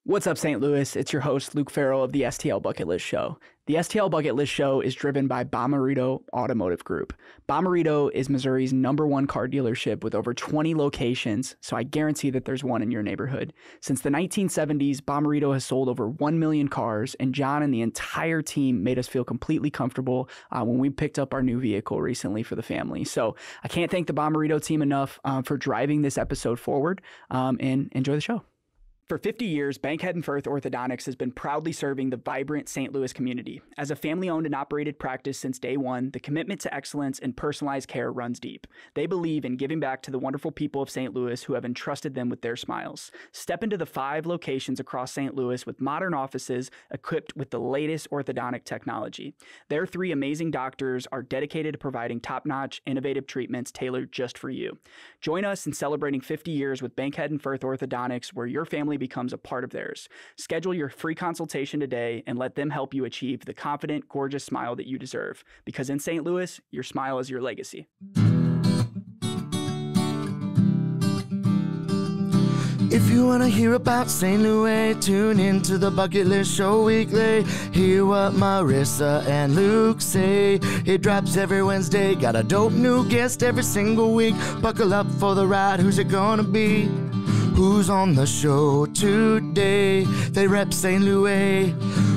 What's up, St. Louis? It's your host, Luke Farrell of the STL Bucket List Show. The STL Bucket List Show is driven by Bomarito Automotive Group. Bomarito is Missouri's #1 car dealership with over 20 locations, so I guarantee that there's one in your neighborhood. Since the 1970s, Bomarito has sold over 1 million cars, and John and the entire team made us feel completely comfortable when we picked up our new vehicle recently for the family. So I can't thank the Bomarito team enough for driving this episode forward, and enjoy the show. For 50 years, Bankhead and Firth Orthodontics has been proudly serving the vibrant St. Louis community. As a family-owned and operated practice since day one, the commitment to excellence and personalized care runs deep. They believe in giving back to the wonderful people of St. Louis who have entrusted them with their smiles. Step into the 5 locations across St. Louis with modern offices equipped with the latest orthodontic technology. Their 3 amazing doctors are dedicated to providing top-notch, innovative treatments tailored just for you. Join us in celebrating 50 years with Bankhead and Firth Orthodontics, where your family becomes a part of theirs. Schedule your free consultation today and let them help you achieve the confident, gorgeous smile that you deserve. Because in St. Louis, your smile is your legacy. If you want to hear about St. Louis, tune into the Bucket List Show weekly. Hear what Marissa and Luke say. It drops every Wednesday. Got a dope new guest every single week. Buckle up for the ride. Who's it gonna be? Who's on the show today? They rep St. Louis.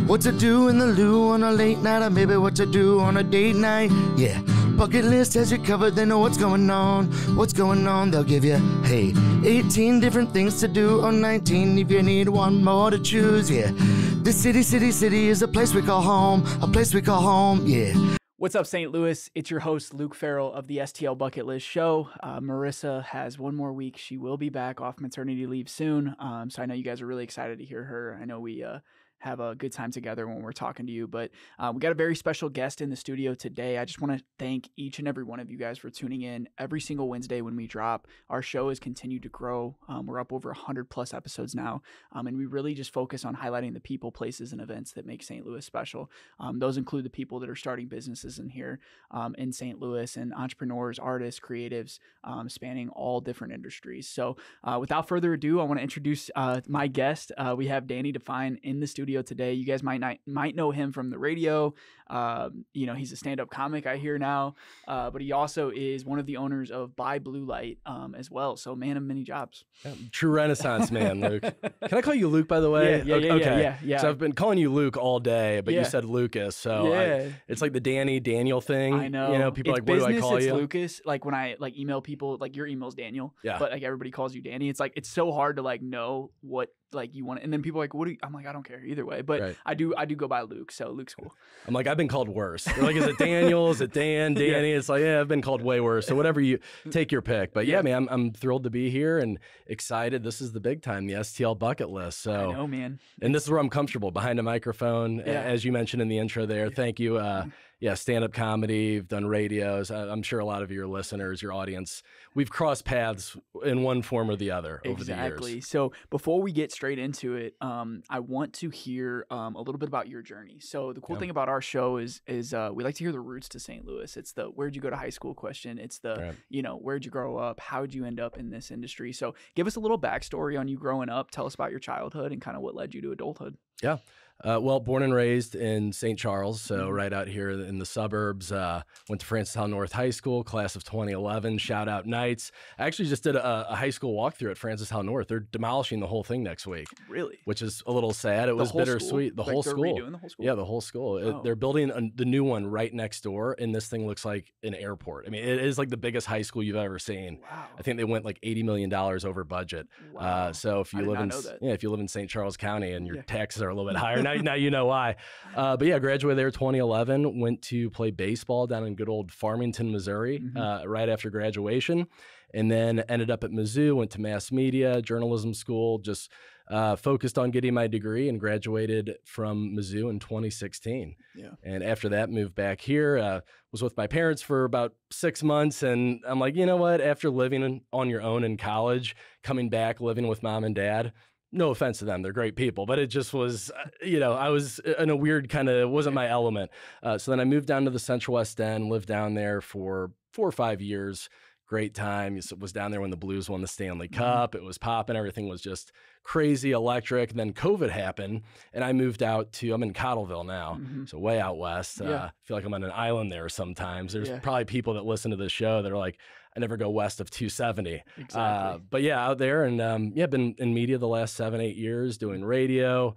What to do in the loo on a late night, or maybe what to do on a date night. Yeah, Bucket List has you covered. They know what's going on. What's going on, they'll give you, hey, 18 different things to do, or 19 if you need one more to choose. Yeah, the city is a place we call home. A place we call home, yeah. What's up, St. Louis? It's your host, Luke Farrell of the STL Bucket List Show. Marissa has one more week. She will be back off maternity leave soon. So I know you guys are really excited to hear her. I know we have a good time together when we're talking to you, but we got a very special guest in the studio today. I just want to thank each and every one of you guys for tuning in every single Wednesday when we drop. Our show has continued to grow. We're up over 100 plus episodes now, and we really just focus on highlighting the people, places, and events that make St. Louis special. Those include the people that are starting businesses in here in St. Louis, and entrepreneurs, artists, creatives, spanning all different industries. So without further ado, I want to introduce my guest. We have Danny Define in the studio today. You guys might know him from the radio. He's a stand-up comic, I hear now, but he also is one of the owners of Buy Blue Light as well. So man of many jobs. Yeah, true Renaissance man, Luke. Can I call you Luke, by the way? Yeah. So I've been calling you Luke all day, but you said Lucas. So it's like the Daniel thing. I know. People it's are like, what business, do I call it's you? Lucas. Like when I email people, like your email's Daniel, but like everybody calls you Danny. It's like, it's so hard to like know what like you want, and then people are like, what do you, I'm like, I don't care either way, but I do go by Luke, so Luke's cool. I'm like, I've been called worse. They're like, is it Daniel? Is it Dan? Danny? It's like, I've been called way worse. So whatever you take your pick. But man, I'm thrilled to be here and excited. This is the big time, the STL Bucket List. So I know, man. And this is where I'm comfortable, behind a microphone, as you mentioned in the intro there. Thank you. Stand-up comedy, I've done radios. I'm sure a lot of your listeners, your audience, we've crossed paths in one form or the other over the years. Exactly. So before we get straight into it, I want to hear a little bit about your journey. So the cool thing about our show is we like to hear the roots to St. Louis. It's the where'd you go to high school question. It's the, where'd you grow up? How'd you end up in this industry? So give us a little backstory on you growing up. Tell us about your childhood and kind of what led you to adulthood. Yeah. Well, born and raised in St. Charles, so right out here in the suburbs. Went to Francistown North High School, class of 2011. Shout out Knights. I actually just did a high school walkthrough at Francistown North. They're demolishing the whole thing next week. Really? Which is a little sad. It was bittersweet. The whole school. Redoing the whole school? Yeah, the whole school. They're building the new one right next door, and this thing looks like an airport. I mean, it is like the biggest high school you've ever seen. Wow. I think they went like $80 million over budget. Wow. So if you live in St. Charles County and your taxes are a little bit higher, now you know why. But graduated there 2011, went to play baseball down in good old Farmington, Missouri, right after graduation, and then ended up at Mizzou, went to mass media, journalism school, just focused on getting my degree and graduated from Mizzou in 2016. Yeah. And after that, moved back here, was with my parents for about 6 months. And I'm like, you know what, after living on your own in college, coming back, living with mom and dad, no offense to them, they're great people, but it just was, I was in a weird kind of, wasn't my element. So then I moved down to the Central West End, lived down there for 4 or 5 years, Great time. Was down there when the Blues won the Stanley Cup. It was popping. Everything was just crazy, electric. And then COVID happened, and I moved out to, I'm in Cottleville now, so way out west. I feel like I'm on an island there sometimes. There's probably people that listen to this show that are like, I never go west of 270. Exactly. But yeah, out there, and been in media the last 7-8 years doing radio.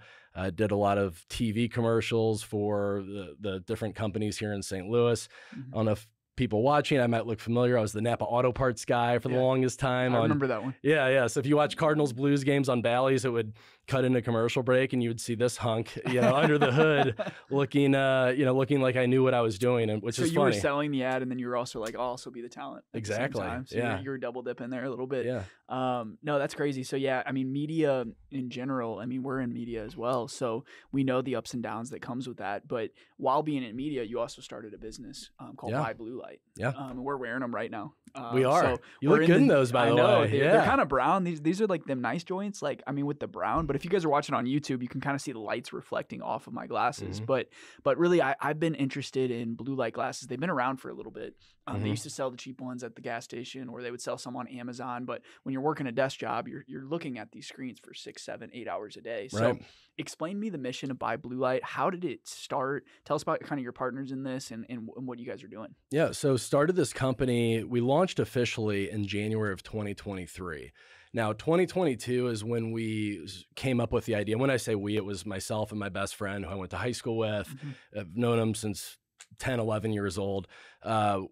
Did a lot of TV commercials for the different companies here in St. Louis. I don't know if people watching, I might look familiar. I was the Napa Auto Parts guy for the longest time. I remember that one. Yeah. So if you watch Cardinals Blues games on Bally's, it would cut into commercial break, and you would see this hunk, under the hood, looking like I knew what I was doing, and which is funny. So you were selling the ad, and then you were also like, I'll also be the talent. Exactly. So you were double dipping there a little bit. Yeah. No, that's crazy. So yeah, I mean, media in general. I mean, we're in media as well, so we know the ups and downs that comes with that. But while being in media, you also started a business called Buy Blue Light. Yeah. We're wearing them right now. We are. So you look good in those, by the way. They're kind of brown. These are like them nice joints. Like, I mean, with the brown. But if you guys are watching on YouTube, you can kind of see the lights reflecting off of my glasses. But really, I've been interested in blue light glasses. They've been around for a little bit. They used to sell the cheap ones at the gas station, or they would sell some on Amazon. But when you're working a desk job, you're looking at these screens for 6, 7, 8 hours a day. So explain to me the mission of Buy Blue Light. How did it start? Tell us about kind of your partners in this and what you guys are doing. Yeah, so started this company. We launched officially in January of 2023. Now, 2022 is when we came up with the idea. When I say we, it was myself and my best friend who I went to high school with. I've known him since 10, 11 years old.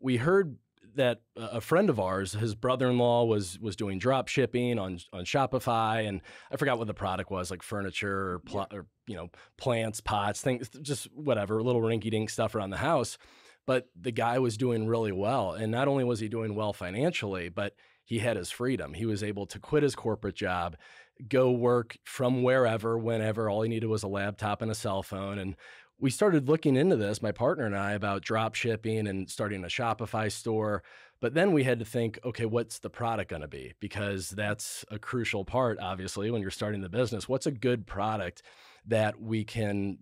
We heard that a friend of ours, his brother-in-law was doing drop shipping on Shopify, and I forgot what the product was, like furniture or plants, pots, things, just whatever, little rinky-dink stuff around the house. But the guy was doing really well, and not only was he doing well financially, but he had his freedom. He was able to quit his corporate job, go work from wherever, whenever. All he needed was a laptop and a cell phone. And we started looking into this, my partner and I, about drop shipping and starting a Shopify store. But then we had to think, okay, what's the product going to be? Because that's a crucial part, obviously, when you're starting the business. What's a good product that we can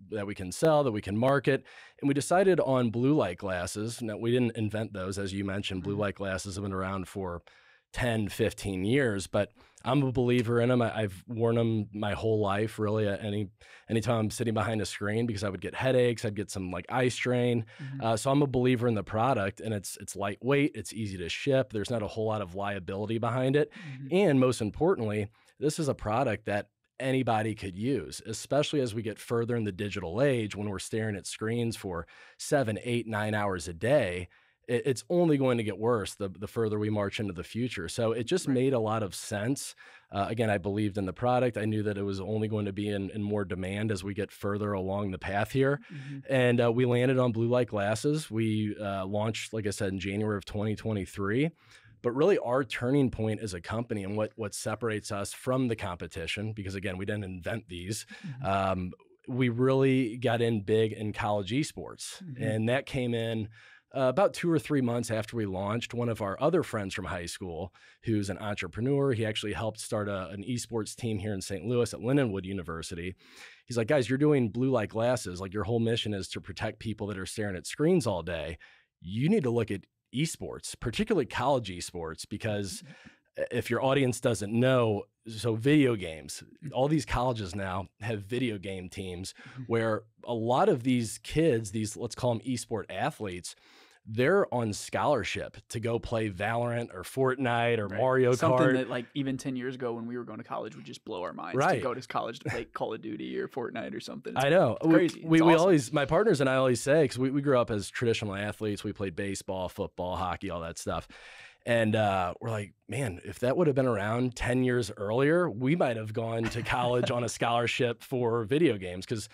sell, that we can market? And we decided on blue light glasses. Now, we didn't invent those. As you mentioned, blue light glasses have been around for 10, 15 years, but I'm a believer in them. I've worn them my whole life, really, anytime I'm sitting behind a screen, because I would get headaches, I'd get some like eye strain. So I'm a believer in the product, and it's lightweight, it's easy to ship. There's not a whole lot of liability behind it. And most importantly, this is a product that anybody could use, especially as we get further in the digital age, when we're staring at screens for 7, 8, 9 hours a day. It's only going to get worse the further we march into the future. So it just made a lot of sense. Again, I believed in the product. I knew that it was only going to be in more demand as we get further along the path here. And we landed on blue light glasses. We launched, like I said, in January of 2023. But really our turning point as a company, and what separates us from the competition, because again, we didn't invent these, we really got in big in college esports. And that came in about 2 or 3 months after we launched. One of our other friends from high school, who's an entrepreneur, he actually helped start an esports team here in St. Louis at Lindenwood University. He's like, guys, you're doing blue light glasses. Like, your whole mission is to protect people that are staring at screens all day. You need to look at esports, particularly college esports, because if your audience doesn't know, so video games, all these colleges now have video game teams where a lot of these kids, these, let's call them esport athletes, they're on scholarship to go play Valorant or Fortnite or Mario Kart. Something that, like, even 10 years ago when we were going to college would just blow our minds to go to college to play Call of Duty or Fortnite or something. I know. It's crazy. We always, my partners and I always say, because we grew up as traditional athletes, we played baseball, football, hockey, all that stuff. And we're like, man, if that would have been around 10 years earlier, we might have gone to college on a scholarship for video games. Because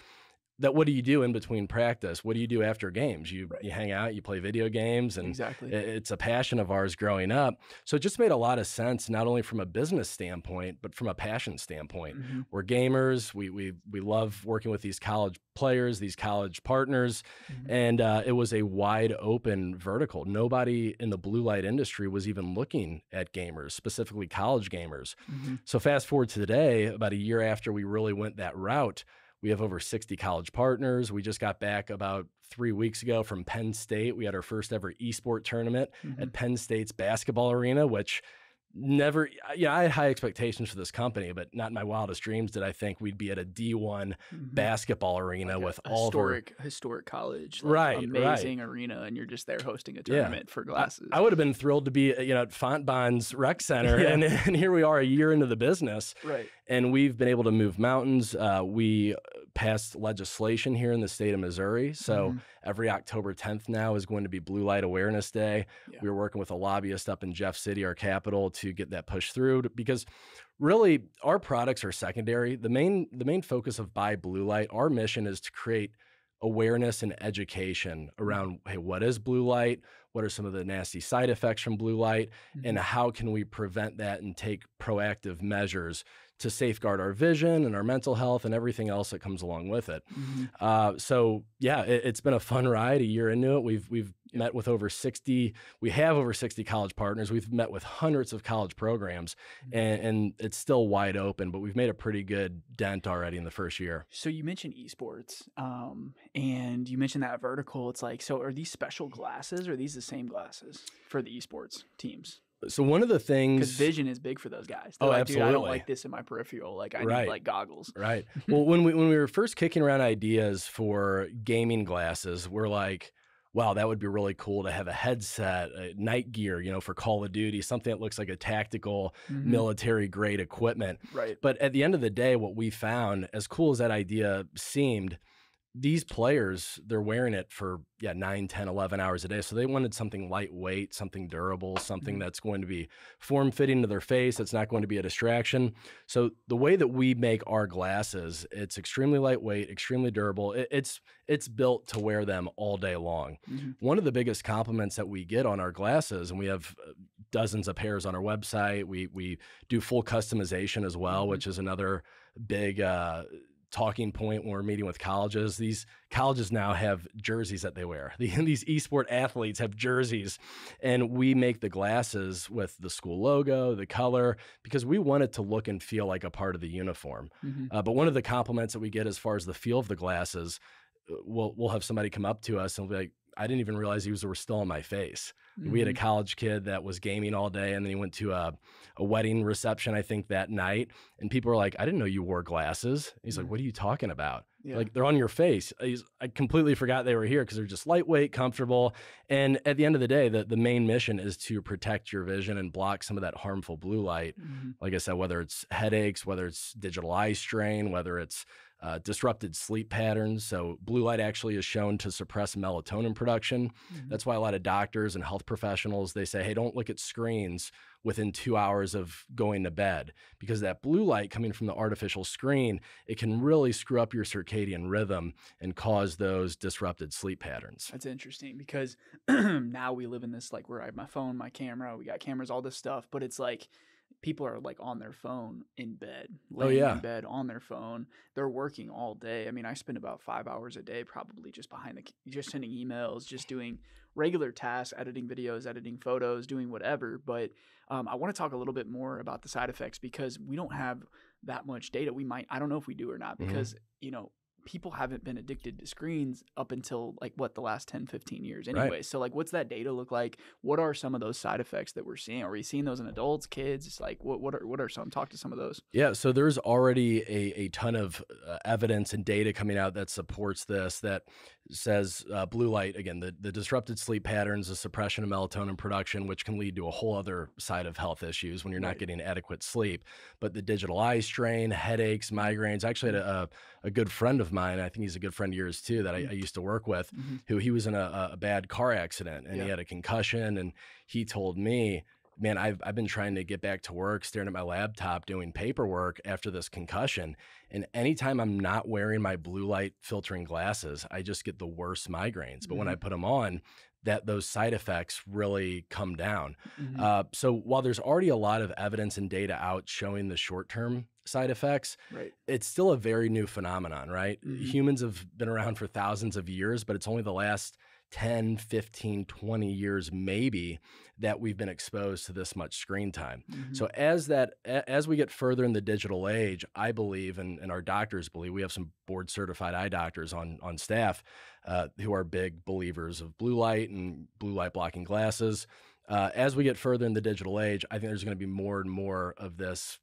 what do you do in between practice? What do you do after games? You hang out, you play video games, and it's a passion of ours growing up. So it just made a lot of sense, not only from a business standpoint, but from a passion standpoint. We're gamers. We love working with these college players, these college partners, and it was a wide open vertical. Nobody in the blue light industry was even looking at gamers, specifically college gamers. So fast forward to today, about a year after we really went that route, We have over 60 college partners. We just got back about 3 weeks ago from Penn State. We had our first ever e-sport tournament at Penn State's basketball arena, which never, I had high expectations for this company, but not in my wildest dreams did I think we'd be at a D1 basketball arena with all historic college, amazing arena, and you're just there hosting a tournament for glasses. I would have been thrilled to be, at Fontbonn's Rec Center, and here we are a year into the business, and we've been able to move mountains. We passed legislation here in the state of Missouri, so every October 10th now is going to be Blue Light Awareness Day. We were working with a lobbyist up in Jeff City, our capital, to get that pushed through, because really our products are secondary. The main focus of Buy Blue Light, our mission is to create awareness and education around, hey, what is blue light? What are some of the nasty side effects from blue light? And how can we prevent that and take proactive measures to safeguard our vision and our mental health and everything else that comes along with it. So yeah, it's been a fun ride. A year into it, we've met with over 60. We have over 60 college partners. We've met with hundreds of college programs, and it's still wide open. But we've made a pretty good dent already in the first year. So you mentioned esports, and you mentioned that vertical. It's like, so are these special glasses, or are these the same glasses for the esports teams? So one of the things, because vision is big for those guys. They're absolutely. Dude, I don't like this in my peripheral. Like I need like goggles. Right. Well, when we were first kicking around ideas for gaming glasses, we're like, wow, that would be really cool to have a headset, night gear, for Call of Duty, something that looks like a tactical military grade equipment. Right. But at the end of the day, what we found, as cool as that idea seemed, these players, they're wearing it for 9, 10, 11 hours a day. So they wanted something lightweight, something durable, something that's going to be form-fitting to their face. It's not going to be a distraction. So the way that we make our glasses, it's extremely lightweight, extremely durable. It's built to wear them all day long. One of the biggest compliments that we get on our glasses, and we have dozens of pairs on our website. We do full customization as well, which is another big talking point when we're meeting with colleges. These colleges now have jerseys that they wear. These esport athletes have jerseys, and we make the glasses with the school logo, the color, because we want it to look and feel like a part of the uniform. But one of the compliments that we get as far as the feel of the glasses, we'll have somebody come up to us and be like, I didn't even realize these were still on my face. We had a college kid that was gaming all day, and then he went to a wedding reception, I think, that night. And people were like, I didn't know you wore glasses. He's like, what are you talking about? Like, they're on your face. I completely forgot they were here because they're just lightweight, comfortable. And at the end of the day, the main mission is to protect your vision and block some of that harmful blue light. Like I said, whether it's headaches, whether it's digital eye strain, whether it's disrupted sleep patterns. So blue light actually is shown to suppress melatonin production. That's why a lot of doctors and health professionals, they say, hey, don't look at screens within 2 hours of going to bed, because that blue light coming from the artificial screen, it can really screw up your circadian rhythm and cause those disrupted sleep patterns. That's interesting, because now we live in this, like, where I have my phone, my camera, we got cameras, all this stuff, but it's like, people are like on their phone in bed, laying in bed on their phone. They're working all day. I mean, I spend about 5 hours a day probably just just sending emails, just doing regular tasks, editing videos, editing photos, doing whatever. But I want to talk a little bit more about the side effects, because we don't have that much data. I don't know if we do or not, because, people haven't been addicted to screens up until the last 10, 15 years anyway. So what's that data look like? What are some of those side effects that we're seeing? Are we seeing those in adults, kids? It's like, what are some? Talk to some of those. Yeah. So there's already a ton of evidence and data coming out that supports this, that says blue light, again, the disrupted sleep patterns, the suppression of melatonin production, which can lead to a whole other side of health issues when you're not getting adequate sleep. But the digital eye strain, headaches, migraines. I actually had a good friend of mine, I think he's a good friend of yours too, that I used to work with, who he was in a bad car accident, and he had a concussion, and he told me, man, I've been trying to get back to work, staring at my laptop, doing paperwork after this concussion. And anytime I'm not wearing my blue light filtering glasses, I just get the worst migraines. But when I put them on, those side effects really come down. So while there's already a lot of evidence and data out showing the short-term side effects, it's still a very new phenomenon, right? Humans have been around for thousands of years, but it's only the last 10, 15, 20 years maybe that we've been exposed to this much screen time. So as we get further in the digital age, I believe, and our doctors believe, we have some board certified eye doctors on staff who are big believers of blue light and blue light blocking glasses. As we get further in the digital age, I think there's going to be more and more of this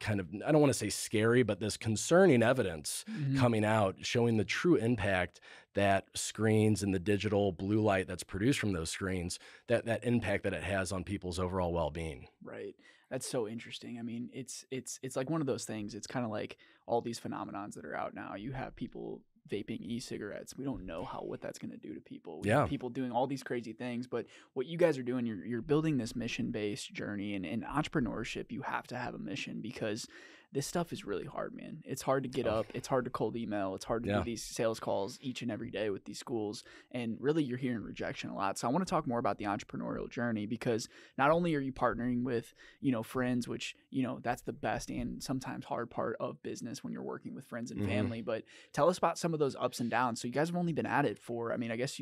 kind of, I don't want to say scary, but this concerning evidence coming out showing the true impact that screens and the digital blue light that's produced from those screens, that impact that it has on people's overall well-being. Right. That's so interesting. I mean, it's like one of those things. It's kind of like all these phenomenons that are out now. You have people vaping e-cigarettes. We don't know what that's going to do to people. We have people doing all these crazy things, but what you guys are doing, you're building this mission-based journey, and in entrepreneurship, you have to have a mission, because this stuff is really hard, man. It's hard to get up. It's hard to cold email. It's hard to do these sales calls each and every day with these schools. And really, you're hearing rejection a lot. So I want to talk more about the entrepreneurial journey, because not only are you partnering with, friends, which, that's the best and sometimes hard part of business when you're working with friends and family, but tell us about some of those ups and downs. So you guys have only been at it for, I guess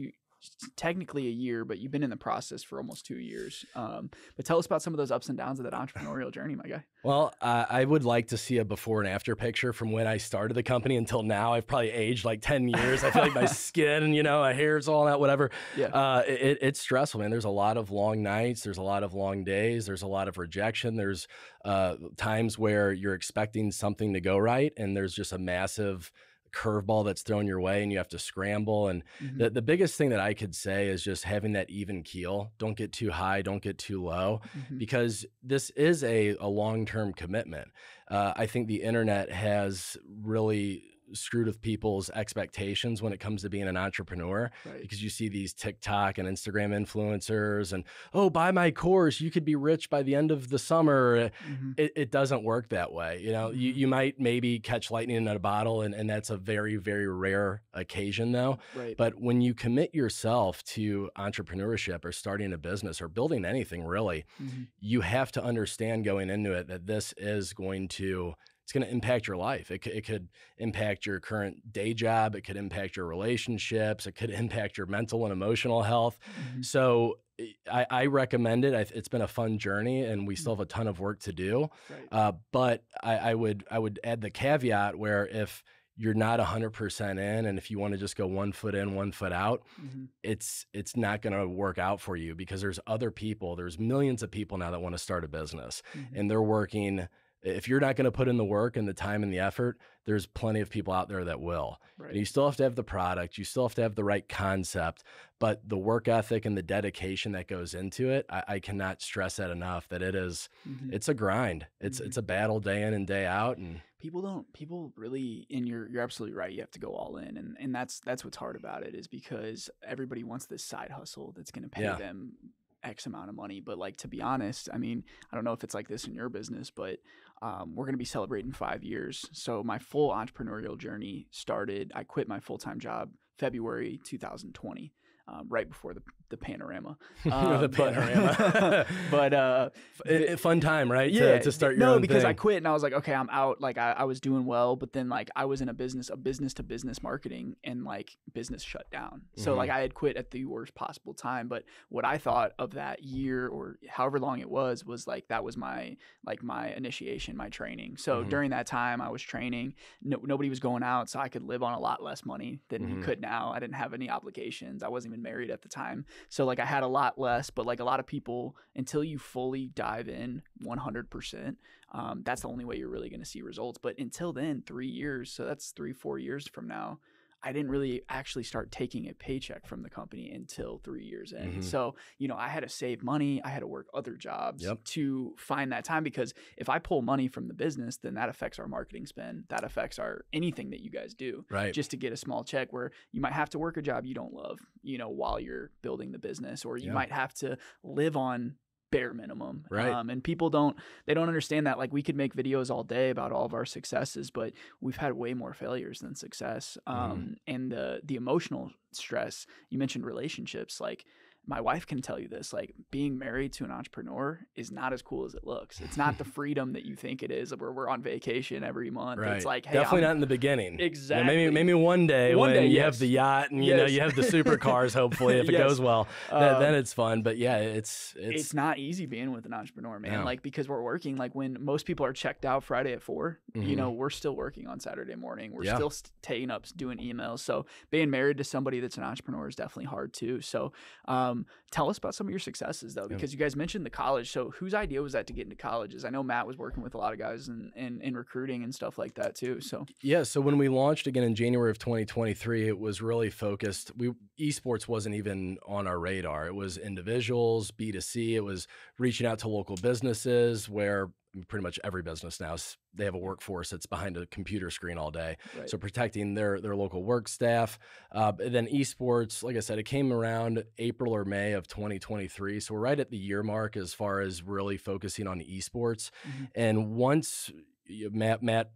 technically a year, but you've been in the process for almost 2 years. But tell us about some of those ups and downs of that entrepreneurial journey, my guy. Well, I would like to see a before and after picture from when I started the company until now. I've probably aged like 10 years. I feel like my skin and, my hair's all out, whatever. Yeah. It's stressful, man. There's a lot of long nights. There's a lot of long days. There's a lot of rejection. There's times where you're expecting something to go right, and there's just a massive curveball that's thrown your way and you have to scramble. And the biggest thing that I could say is just having that even keel. Don't get too high, don't get too low, because this is a long-term commitment. I think the internet has really screwed with people's expectations when it comes to being an entrepreneur, because you see these TikTok and Instagram influencers and, oh, buy my course, you could be rich by the end of the summer. It doesn't work that way. You might maybe catch lightning in a bottle, and that's a very, very rare occasion though. But when you commit yourself to entrepreneurship or starting a business or building anything really, you have to understand going into it that this is going to impact your life. It could impact your current day job. It could impact your relationships. It could impact your mental and emotional health. So I recommend it. It's been a fun journey, and we still have a ton of work to do. But I would add the caveat where if you're not 100% in, and if you want to just go 1 foot in, 1 foot out, it's not going to work out for you, because there's millions of people now that want to start a business, and they're working. If you're not going to put in the work and the time and the effort, there's plenty of people out there that will. And you still have to have the product. You still have to have the right concept. But the work ethic and the dedication that goes into it, I cannot stress that enough, that it's a grind. It's a battle day in and day out. And people really, and you're absolutely right. You have to go all in. And that's what's hard about it, is because everybody wants this side hustle that's going to pay them X amount of money. But to be honest, I don't know if it's like this in your business, but we're going to be celebrating 5 years. So my full entrepreneurial journey started, I quit my full-time job February 2020. Right before the panorama. The panorama. But fun time, right? Yeah. To start your own because thing. I quit and I was like, okay, I'm out. I was doing well, but then I was in a business to business marketing, and business shut down. So I had quit at the worst possible time. But what I thought of that year, or however long it was that was my initiation, my training. So during that time I was training. Nobody was going out, so I could live on a lot less money than you could now. I didn't have any obligations. I wasn't even married at the time. So I had a lot less, but a lot of people, until you fully dive in 100%, that's the only way you're really going to see results. But until then, 3 years, so that's 3-4 years from now, I didn't really actually start taking a paycheck from the company until 3 years in. So, I had to save money. I had to work other jobs to find that time, because if I pull money from the business, then that affects our marketing spend. That affects anything that you guys do, just to get a small check, where you might have to work a job you don't love, while you're building the business, or you might have to live on bare minimum. And people don't understand that. We could make videos all day about all of our successes, but we've had way more failures than success. And the emotional stress, you mentioned relationships, my wife can tell you this, like being married to an entrepreneur is not as cool as it looks. It's not the freedom that you think it is where we're on vacation every month. Right. It's like, hey, definitely not in the beginning. Exactly. You know, maybe one day when you yes. have the yacht and yes. you have the supercars, hopefully, if it goes well, then it's fun. But yeah, it's not easy being with an entrepreneur, man. No. Like, because we're working, like when most people are checked out Friday at 4, you know, we're still working on Saturday morning. We're still taking up doing emails. So being married to somebody that's an entrepreneur is definitely hard too. So tell us about some of your successes though, because you guys mentioned the college. So whose idea was that to get into colleges? I know Matt was working with a lot of guys in recruiting and stuff like that too. So yeah. So when we launched again in January of 2023, it was really focused. Esports wasn't even on our radar. It was individuals, B2C. It was reaching out to local businesses where pretty much every business now, they have a workforce that's behind a computer screen all day. Right. So protecting their local work staff. Then esports, like I said, it came around April or May of 2023. So we're right at the year mark as far as really focusing on esports. And once Matt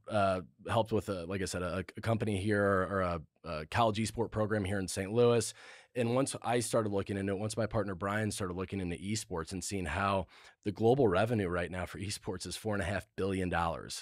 helped with, like I said, a company here or a college esport program here in St. Louis. And once I started looking into it, once my partner Brian started looking into esports and seeing how the global revenue right now for esports is $4.5 billion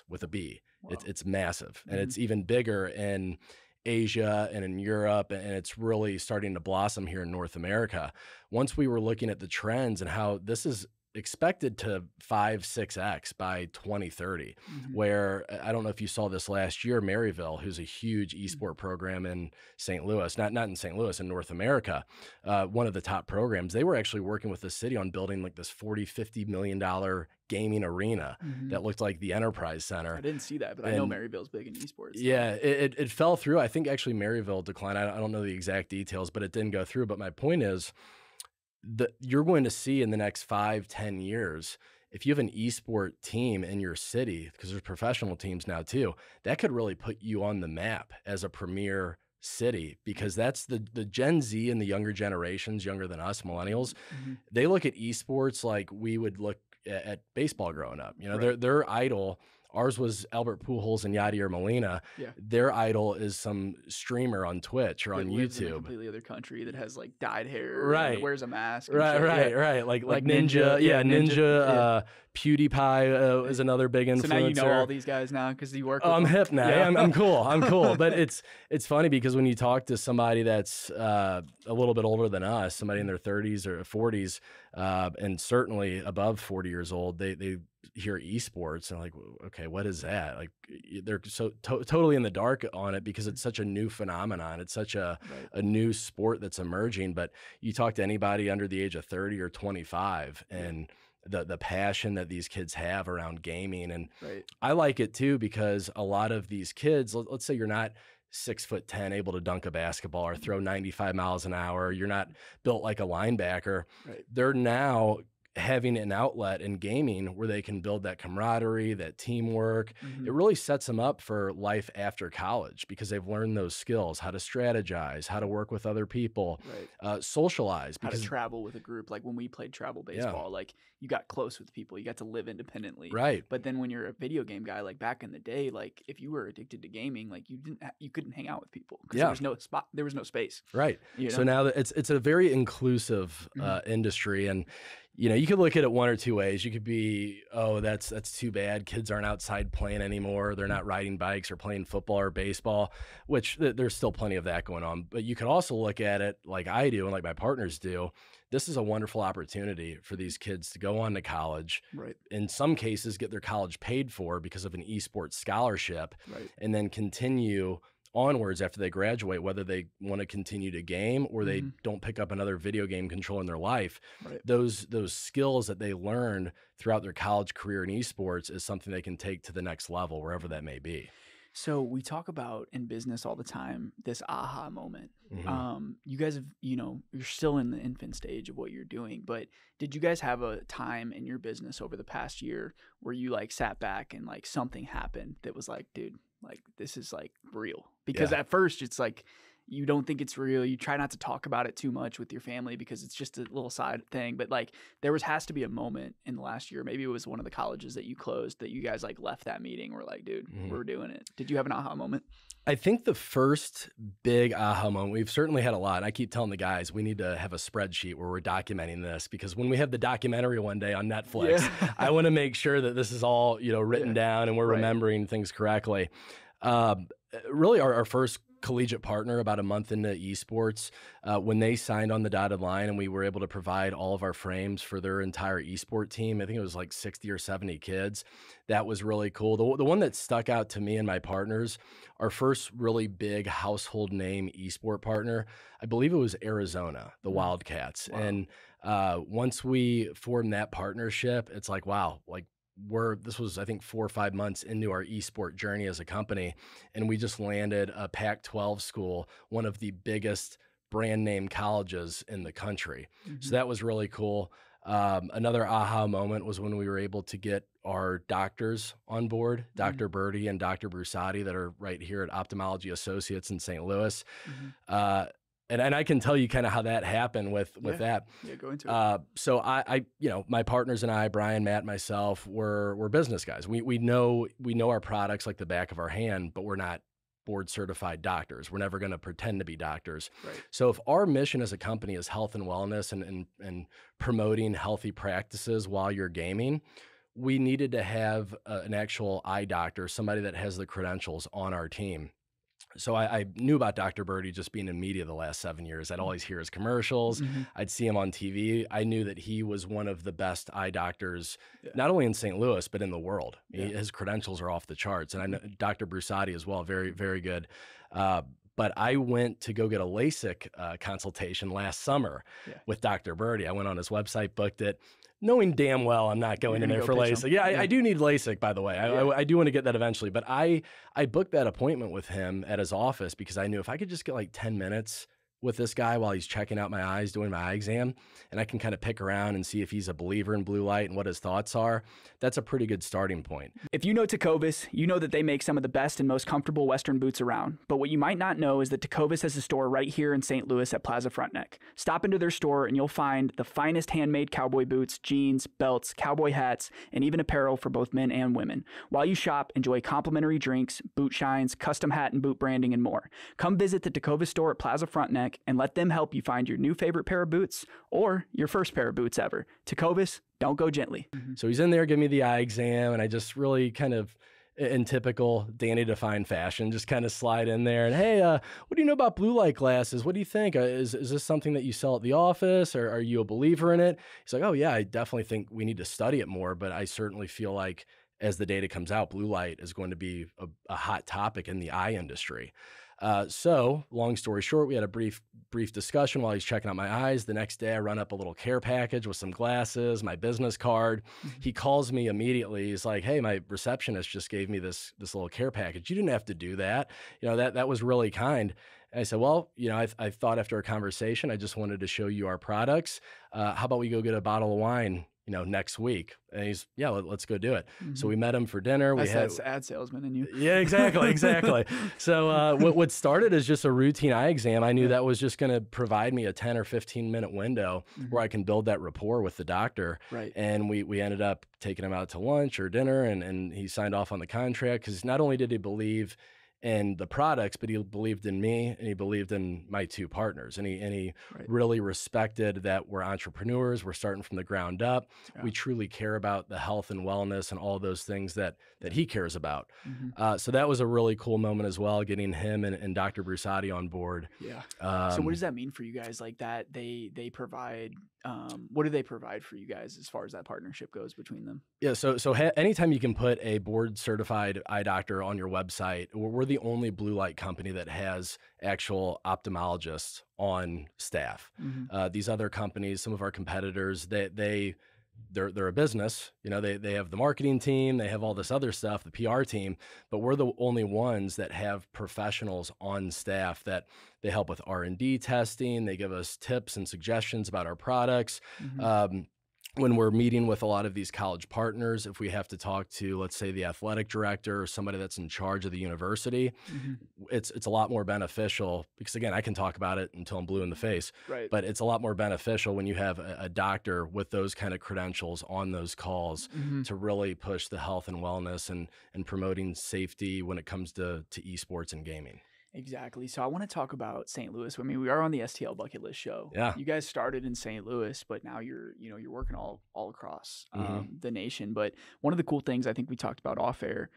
with a B. Wow. It's massive. And it's even bigger in Asia and in Europe, and it's really starting to blossom here in North America. Once we were looking at the trends and how this is expected to 5-6x by 2030, where I don't know if you saw this last year, Maryville, who's a huge esport program in St. Louis, not in St. Louis, in North America, one of the top programs, they were actually working with the city on building like this $40-50 million gaming arena that looked like the Enterprise Center. I didn't see that, but I know Maryville's big in esports. Yeah, it fell through. I think actually Maryville declined. I don't know the exact details, but it didn't go through. But my point is, you're going to see in the next 5-10 years, if you have an esport team in your city, because there's professional teams now too, that could really put you on the map as a premier city, because that's the Gen Z and the younger generations, younger than us, millennials, they look at esports like we would look at baseball growing up. You know, their idol. Ours was Albert Pujols and Yadier Molina. Yeah. Their idol is some streamer on Twitch or on YouTube. In a completely other country that has like dyed hair. Right. And wears a mask. Right. Like Ninja. Yeah, Ninja. PewDiePie is another big influencer. So now you know all these guys now because you work with I'm them. hip now. Yeah. I'm cool. But it's funny because when you talk to somebody that's a little bit older than us, somebody in their 30s or 40s, and certainly above 40 years old, they hear esports and like, okay, what is that? Like they're so totally in the dark on it because it's such a new phenomenon. It's such a new sport that's emerging. But you talk to anybody under the age of 30 or 25 and the passion that these kids have around gaming. And I like it too, because a lot of these kids, let's say you're not 6'10", able to dunk a basketball or throw 95 miles an hour. You're not built like a linebacker. They're now having an outlet in gaming where they can build that camaraderie, that teamwork. It really sets them up for life after college because they've learned those skills, how to strategize, how to work with other people, socialize. How to travel with a group. Like when we played travel baseball, like you got close with people, you got to live independently. Right. But then when you're a video game guy, like back in the day, like if you were addicted to gaming, like you couldn't hang out with people because there was no spot, there was no space. Right. You know? So now it's a very inclusive industry. And you know, you could look at it one or two ways. You could be, oh, that's too bad. Kids aren't outside playing anymore. They're not riding bikes or playing football or baseball, which there's still plenty of that going on. But you could also look at it like I do and like my partners do. This is a wonderful opportunity for these kids to go on to college. In some cases, get their college paid for because of an esports scholarship, and then continue onwards after they graduate, whether they want to continue to game or they don't pick up another video game control in their life. Those skills that they learned throughout their college career in esports is something they can take to the next level, wherever that may be. So we talk about in business all the time, this aha moment. You guys have, you know, you're still in the infant stage of what you're doing, but did you guys have a time in your business over the past year where you like sat back and like something happened that was like, dude, like this is like real? Because at first it's like, you don't think it's real. You try not to talk about it too much with your family because it's just a little side thing. But like has to be a moment in the last year. Maybe it was one of the colleges that you closed that you guys like left that meeting. We're like, dude, we're doing it. Did you have an aha moment? I think the first big aha moment, we've certainly had a lot. I keep telling the guys we need to have a spreadsheet where we're documenting this, because when we have the documentary one day on Netflix, I want to make sure that this is all, written down and we're remembering things correctly. Really our first collegiate partner about a month into esports, when they signed on the dotted line and we were able to provide all of our frames for their entire esport team. I think it was like 60 or 70 kids. That was really cool. The one that stuck out to me and my partners, our first really big household name esport partner, I believe it was Arizona, the Wildcats. Wow. And once we formed that partnership, it's like, wow, like this was, I think, 4 or 5 months into our esport journey as a company, and we just landed a Pac-12 school, one of the biggest brand name colleges in the country. So that was really cool. Another aha moment was when we were able to get our doctors on board, Dr. Birdie and Dr. Brusati, that are right here at Ophthalmology Associates in St. Louis. And I can tell you kind of how that happened with that. Yeah, go into it. So I my partners and I, Brian, Matt, myself, we're business guys. We know our products like the back of our hand, but we're not board certified doctors. We're never going to pretend to be doctors. Right. So if our mission as a company is health and wellness and promoting healthy practices while you're gaming, we needed to have an actual eye doctor, somebody that has the credentials on our team. So I knew about Dr. Birdie just being in media the last 7 years. I'd always hear his commercials. I'd see him on TV. I knew that he was one of the best eye doctors, not only in St. Louis, but in the world. His credentials are off the charts. And I know Dr. Brusati as well, very, very good. But I went to go get a LASIK consultation last summer with Dr. Birdie. I went on his website, booked it, knowing damn well I'm not going in there for LASIK. Yeah, I do need LASIK, by the way. I do want to get that eventually. But I booked that appointment with him at his office because I knew if I could just get like 10 minutes with this guy while he's checking out my eyes, doing my eye exam, and I can kind of pick around and see if he's a believer in blue light and what his thoughts are, that's a pretty good starting point. If you know Tecovas, you know that they make some of the best and most comfortable Western boots around. But what you might not know is that Tecovas has a store right here in St. Louis at Plaza Frontneck. Stop into their store and you'll find the finest handmade cowboy boots, jeans, belts, cowboy hats, and even apparel for both men and women. While you shop, enjoy complimentary drinks, boot shines, custom hat and boot branding, and more. Come visit the Tecovas store at Plaza Frontneck and let them help you find your new favorite pair of boots or your first pair of boots ever. Tecovas, don't go gently. So he's in there giving me the eye exam, and I just really kind of, in typical Danny Define fashion, just kind of slide in there and, hey, what do you know about blue light glasses? What do you think? Is this something that you sell at the office, or are you a believer in it? He's like, oh yeah, I definitely think we need to study it more, but I certainly feel like as the data comes out, blue light is going to be a hot topic in the eye industry. So long story short, we had a brief discussion while he's checking out my eyes. The next day I run up a little care package with some glasses, my business card. He calls me immediately. He's like, hey, my receptionist just gave me this little care package. You didn't have to do that. That was really kind. And I said, well, I thought after our conversation, I just wanted to show you our products. How about we go get a bottle of wine, next week? And he's, yeah, let's go do it. So we met him for dinner. That's ad salesman in you. Yeah, exactly. So what started as just a routine eye exam, I knew that was just going to provide me a 10 or 15 minute window where I can build that rapport with the doctor. Right. And we ended up taking him out to lunch or dinner, and he signed off on the contract because not only did he believe in the products, but he believed in me and he believed in my two partners. And he really respected that we're entrepreneurs. We're starting from the ground up. Yeah. We truly care about the health and wellness and all those things that he cares about. So that was a really cool moment as well, getting him and Dr. Brusati on board. Yeah. So what does that mean for you guys? Like that they provide, what do they provide for you guys as far as that partnership goes between them? Yeah. So anytime you can put a board certified eye doctor on your website, we're the only blue light company that has actual ophthalmologists on staff. These other companies, some of our competitors, they're a business, they have the marketing team, they have all this other stuff, the PR team, but we're the only ones that have professionals on staff that they help with R&D testing. They give us tips and suggestions about our products. when we're meeting with a lot of these college partners, if we have to talk to, let's say, the athletic director or somebody that's in charge of the university, it's a lot more beneficial because, again, I can talk about it until I'm blue in the face, Right. but it's a lot more beneficial when you have a doctor with those kind of credentials on those calls to really push the health and wellness and promoting safety when it comes to esports and gaming. Exactly. So I want to talk about St. Louis. I mean, we are on the STL Bucket List show. Yeah. You guys started in St. Louis, but now you're working all across the nation. But one of the cool things I think we talked about off air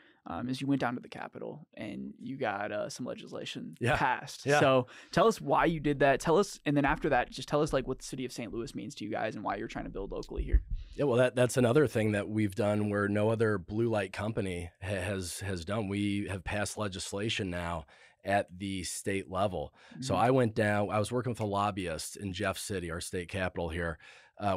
is you went down to the Capitol and you got some legislation passed. Yeah. So tell us why you did that. Tell us, and then after that, just tell us like what the city of St. Louis means to you guys and why you're trying to build locally here. Yeah, well, that's another thing that we've done where no other blue light company has done. We have passed legislation now at the state level. So I went down, I was working with a lobbyist in Jeff City, our state capital here,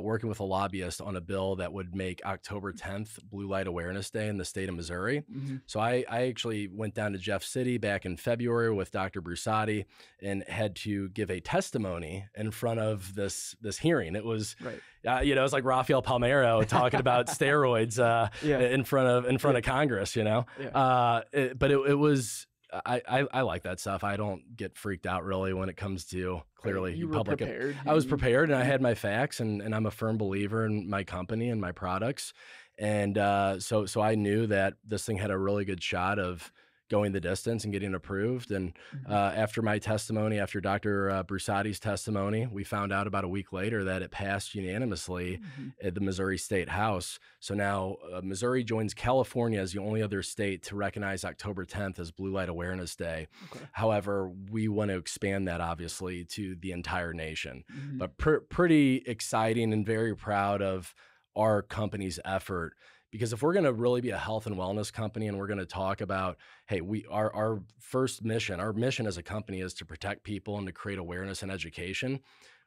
working with a lobbyist on a bill that would make October 10th Blue Light Awareness Day in the state of Missouri. So I actually went down to Jeff City back in February with Dr. Brusati and had to give a testimony in front of this hearing. It was, it was like Rafael Palmeiro talking about steroids in front of Congress, but it was, I like that stuff. I don't get freaked out really when it comes to clearly you were public. prepared. I was prepared and I had my facts and I'm a firm believer in my company and my products. And so I knew that this thing had a really good shot of going the distance and getting approved. And after my testimony, after Dr. Brusati's testimony, we found out about a week later that it passed unanimously at the Missouri State House. So now Missouri joins California as the only other state to recognize October 10th as Blue Light Awareness Day. However, we want to expand that obviously to the entire nation. But pretty exciting and very proud of our company's effort. Because if we're going to really be a health and wellness company and we're going to talk about, hey, our first mission, our mission as a company is to protect people and to create awareness and education.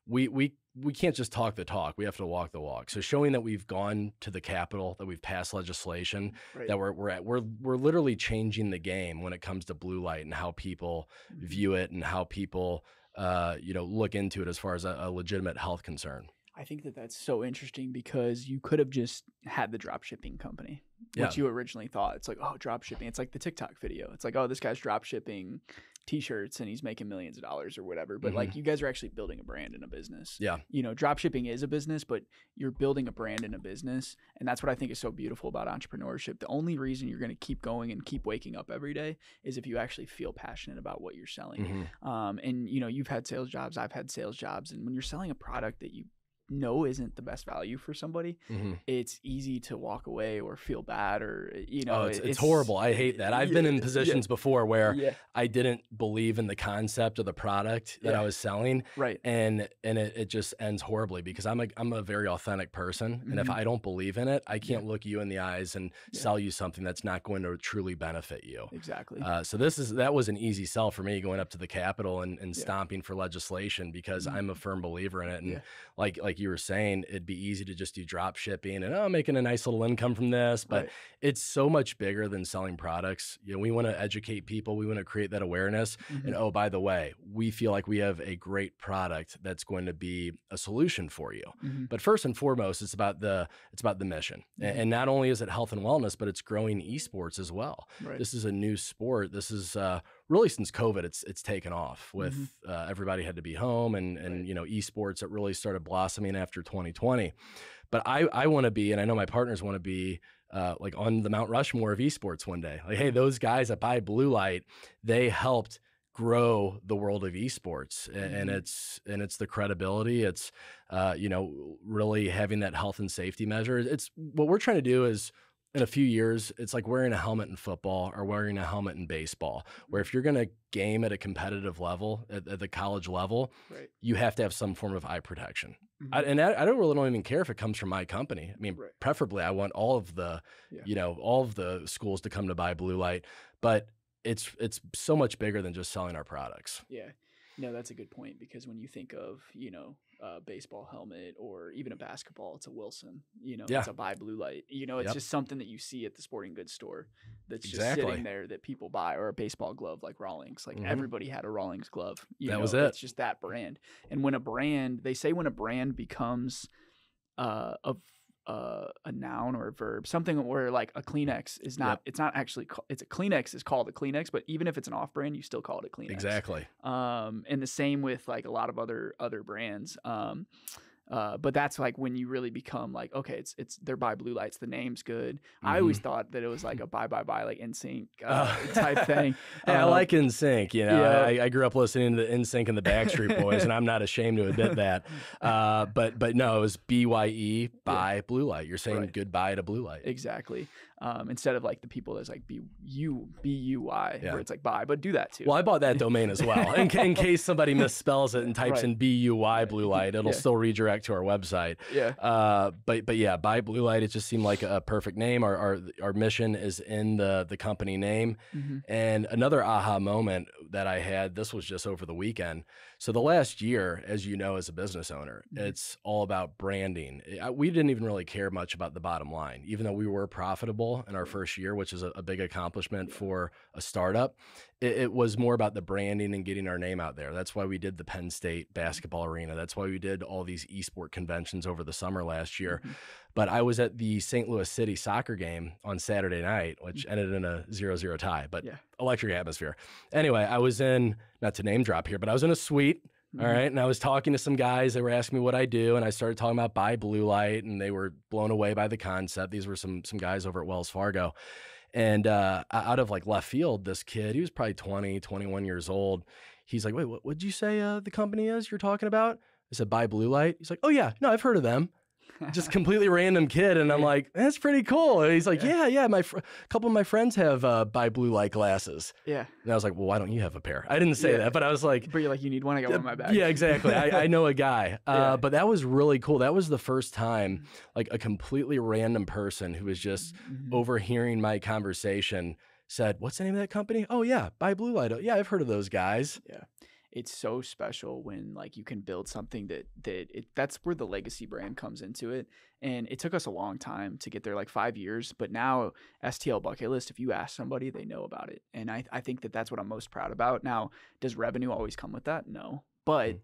We can't just talk the talk. We have to walk the walk. So showing that we've gone to the Capitol, that we've passed legislation, that we're literally changing the game when it comes to blue light and how people view it and how people look into it as far as a legitimate health concern. I think that that's so interesting because you could have just had the drop shipping company, which you originally thought. It's like, oh, drop shipping. It's like the TikTok video. It's like, oh, this guy's drop shipping t-shirts and he's making millions of dollars or whatever. But like you guys are actually building a brand and a business. Yeah. Drop shipping is a business, but you're building a brand and a business. And that's what I think is so beautiful about entrepreneurship. The only reason you're going to keep going and keep waking up every day is if you actually feel passionate about what you're selling. And you've had sales jobs. I've had sales jobs. And when you're selling a product that you know isn't the best value for somebody, it's easy to walk away or feel bad or it's horrible. I hate that. I've been in positions before where I didn't believe in the concept of the product that I was selling, and it just ends horribly because I'm a very authentic person, and if I don't believe in it, I can't look you in the eyes and sell you something that's not going to truly benefit you. Exactly. So that was an easy sell for me going up to the Capitol and stomping for legislation because I'm a firm believer in it, and like you were saying, it'd be easy to just do drop shipping and making a nice little income from this, but it's so much bigger than selling products. We want to educate people. We want to create that awareness. And oh, by the way, we feel like we have a great product that's going to be a solution for you. But first and foremost, it's about the mission. And not only is it health and wellness, but it's growing esports as well. This is a new sport. This is really since COVID, it's taken off with everybody had to be home and esports, it really started blossoming after 2020. But I want to be, and I know my partners want to be like on the Mount Rushmore of esports one day. Like, hey, those guys that buy Blue Light, they helped grow the world of esports, and it's the credibility. It's really having that health and safety measure. It's what we're trying to do is, in a few years, it's like wearing a helmet in football or wearing a helmet in baseball, where if you're going to game at a competitive level, at the college level, you have to have some form of eye protection. I don't even care if it comes from my company. I mean, preferably I want all of the, all of the schools to come to buy Blue Light, but it's so much bigger than just selling our products. Yeah. No, that's a good point, because when you think of, a baseball helmet or even a basketball, it's a Wilson, it's a buy Blue Light, it's just something that you see at the sporting goods store that's just sitting there that people buy, or a baseball glove like Rawlings. Like everybody had a Rawlings glove. That was it. It's just that brand. And when a brand becomes a noun or a verb, something where like a Kleenex is not, it's not actually, it's a Kleenex is called a Kleenex, but even if it's an off brand, you still call it a Kleenex. Exactly. And the same with like a lot of other brands. But that's like when you really become like, okay, it's they're by Blue Lights. The name's good. I always thought that it was like a bye like NSYNC type thing. Hey, I like NSYNC. You know, I grew up listening to the NSYNC and the Backstreet Boys, and I'm not ashamed to admit that. But no, it was BYE by Blue Light. You're saying goodbye to Blue Light. Exactly. Instead of like the people that's like BUY, where it's like bye, but do that too. Well, I bought that domain as well. In case somebody misspells it and types in BUY Blue Light, it'll still redirect to our website. But yeah, by Blue Light, it just seemed like a perfect name. Our mission is in the company name. And another aha moment that I had, this was just over the weekend. So the last year, as you know, as a business owner, it's all about branding. We didn't even really care much about the bottom line, even though we were profitable in our first year, which is a big accomplishment for a startup. It was more about the branding and getting our name out there. That's why we did the Penn State basketball arena. That's why we did all these e-sport conventions over the summer last year. But I was at the St. Louis City soccer game on Saturday night, which ended in a 0-0 tie, but electric atmosphere. Anyway, I was in, not to name drop here, but I was in a suite. All right. And I was talking to some guys. They were asking me what I do. And I started talking about Buy Blue Light, and they were blown away by the concept. These were some guys over at Wells Fargo. And out of like left field, this kid, he was probably 20, 21 years old. He's like, wait, what would you say the company is you're talking about? I said, Buy Blue Light. He's like, oh, yeah, no, I've heard of them. Just completely random kid. And I'm like, that's pretty cool. And he's like, yeah, a couple of my friends have Buy Blue Light glasses. Yeah. And I was like, well, why don't you have a pair? I didn't say that, but I was like. But you're like, you need one, I got one in my bag. Yeah, exactly. I know a guy. But that was really cool. That was the first time like a completely random person who was just overhearing my conversation said, what's the name of that company? Oh, yeah, Buy Blue Light. Oh, yeah, I've heard of those guys. Yeah. It's so special when like you can build something that's where the legacy brand comes into it. And it took us a long time to get there, like 5 years. But now STL Bucket List, if you ask somebody, they know about it. And I think that's what I'm most proud about. Now, does revenue always come with that? No. But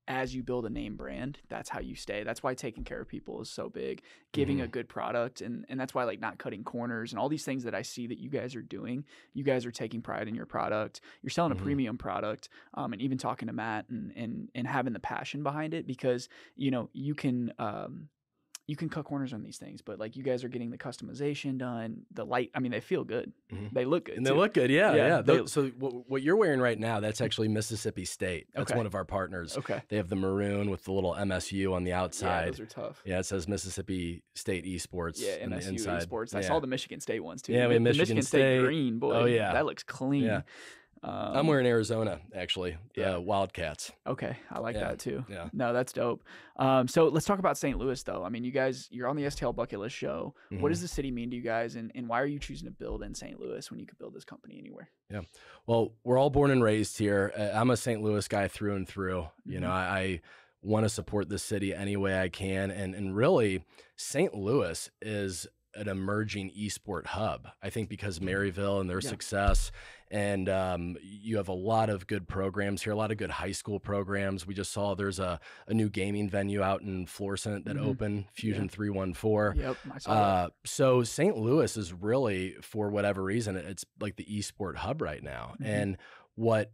as you build a name brand, that's how you stay. That's why taking care of people is so big, giving a good product. And that's why like not cutting corners and all these things that I see that you guys are doing, you guys are taking pride in your product. You're selling a premium product, and even talking to Matt and having the passion behind it, because, you know, you can cut corners on these things, but like you guys are getting the customization done, the light. I mean, they feel good. They look good. And they look good. Yeah. So what you're wearing right now, that's actually Mississippi State. That's one of our partners. Okay. They have the maroon with the little MSU on the outside. Yeah, those are tough. Yeah, it says Mississippi State E-Sports. Yeah, on the MSU inside. E-Sports. I saw the Michigan State ones too. Yeah, we have Michigan State green, boy. Oh yeah, that looks clean. Yeah. I'm wearing Arizona, actually. Wildcats. Okay, I like that too. Yeah. No, that's dope. So let's talk about St. Louis, though. I mean, you guys, you're on the STL Bucket List show. What does the city mean to you guys, and why are you choosing to build in St. Louis when you could build this company anywhere? Yeah. Well, we're all born and raised here. I'm a St. Louis guy through and through. You know, I want to support the city any way I can, and really, St. Louis is an emerging esport hub, I think, because Maryville and their success. And you have a lot of good programs here, a lot of good high school programs. We just saw there's a new gaming venue out in Florissant that opened, Fusion 314. Yep, I saw that. So St. Louis is really, for whatever reason, it's like the esport hub right now. And what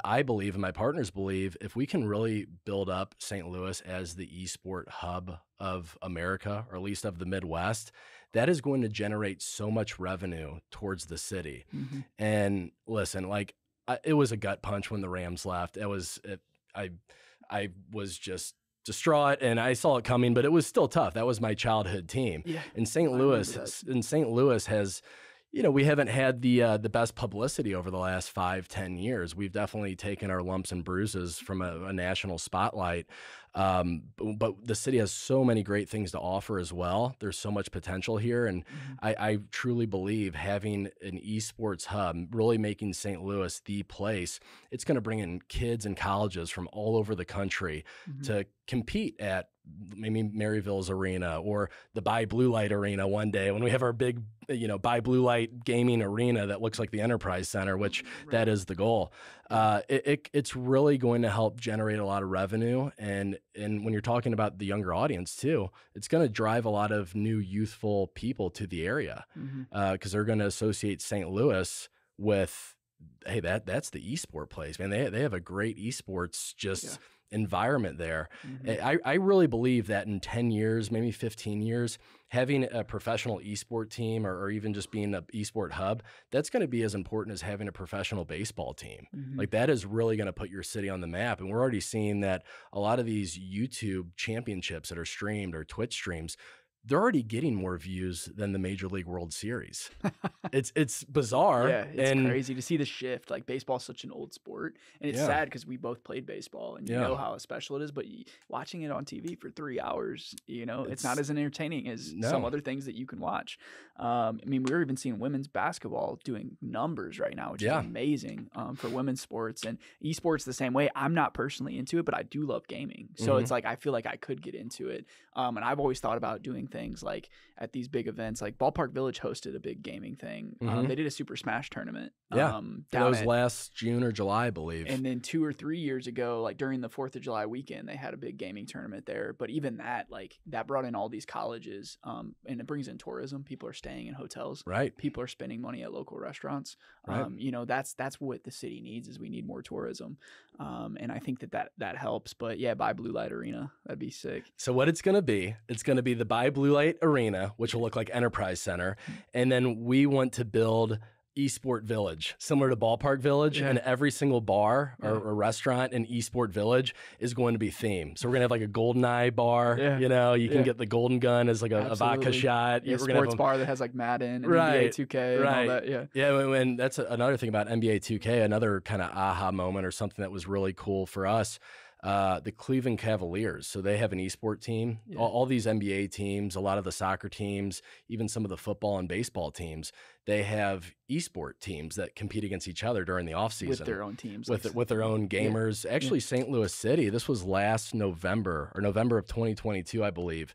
I believe and my partners believe, if we can really build up St. Louis as the esport hub of America, or at least of the Midwest, that is going to generate so much revenue towards the city. And listen, like it was a gut punch when the Rams left. I was just distraught, and I saw it coming, but it was still tough. That was my childhood team. Yeah. And St. Louis has, you know, we haven't had the best publicity over the last 5-10 years. We've definitely taken our lumps and bruises from a national spotlight. But the city has so many great things to offer as well. There's so much potential here. And I truly believe having an esports hub, really making St. Louis the place, it's going to bring in kids and colleges from all over the country to compete at maybe Maryville's arena or the Buy Blue Light arena one day when we have our big, Buy Blue Light gaming arena that looks like the Enterprise Center, which that is the goal. It's really going to help generate a lot of revenue. And when you're talking about the younger audience too, it's going to drive a lot of new youthful people to the area because they're going to associate St. Louis with, hey, that's the esport place, man. They have a great esports environment there. I really believe that in 10 years, maybe 15 years, having a professional esport team or even just being an esport hub, that's going to be as important as having a professional baseball team. Like that is really going to put your city on the map. And we're already seeing that a lot of these YouTube championships that are streamed or Twitch streams, they're already getting more views than the Major League World Series. It's bizarre. Yeah, it's crazy to see the shift. Like baseball is such an old sport, and it's sad because we both played baseball, and you know how special it is. But watching it on TV for 3 hours, it's not as entertaining as some other things that you can watch. I mean, we're even seeing women's basketball doing numbers right now, which is amazing for women's sports, and esports the same way. I'm not personally into it, but I do love gaming, so it's like I feel like I could get into it. And I've always thought about doing things like at these big events, like Ballpark Village hosted a big gaming thing. They did a Super Smash tournament. That was last June or July, I believe. And then 2 or 3 years ago, like during the 4th of July weekend, they had a big gaming tournament there. But even that, like that brought in all these colleges, and it brings in tourism. People are staying in hotels. Right. People are spending money at local restaurants. Right. That's what the city needs is we need more tourism. And I think that helps. But yeah, Buy Blue Light Arena, that'd be sick. So what it's going to be the Buy Blue Light Arena, which will look like Enterprise Center. And then we want to build Esport Village, similar to Ballpark Village, and every single bar or restaurant in Esport Village is going to be themed. So we're gonna have like a GoldenEye bar. You can get the Golden Gun as like a vodka shot. Yeah, we're sports gonna bar that has like Madden and NBA 2K and all that. And that's another thing about NBA 2K. Another kind of aha moment or something that was really cool for us. The Cleveland Cavaliers. So they have an esport team. All these NBA teams, a lot of the soccer teams, even some of the football and baseball teams, they have esport teams that compete against each other during the offseason. With their own teams. With their own gamers. Actually, St. Louis City, this was last November of 2022, I believe.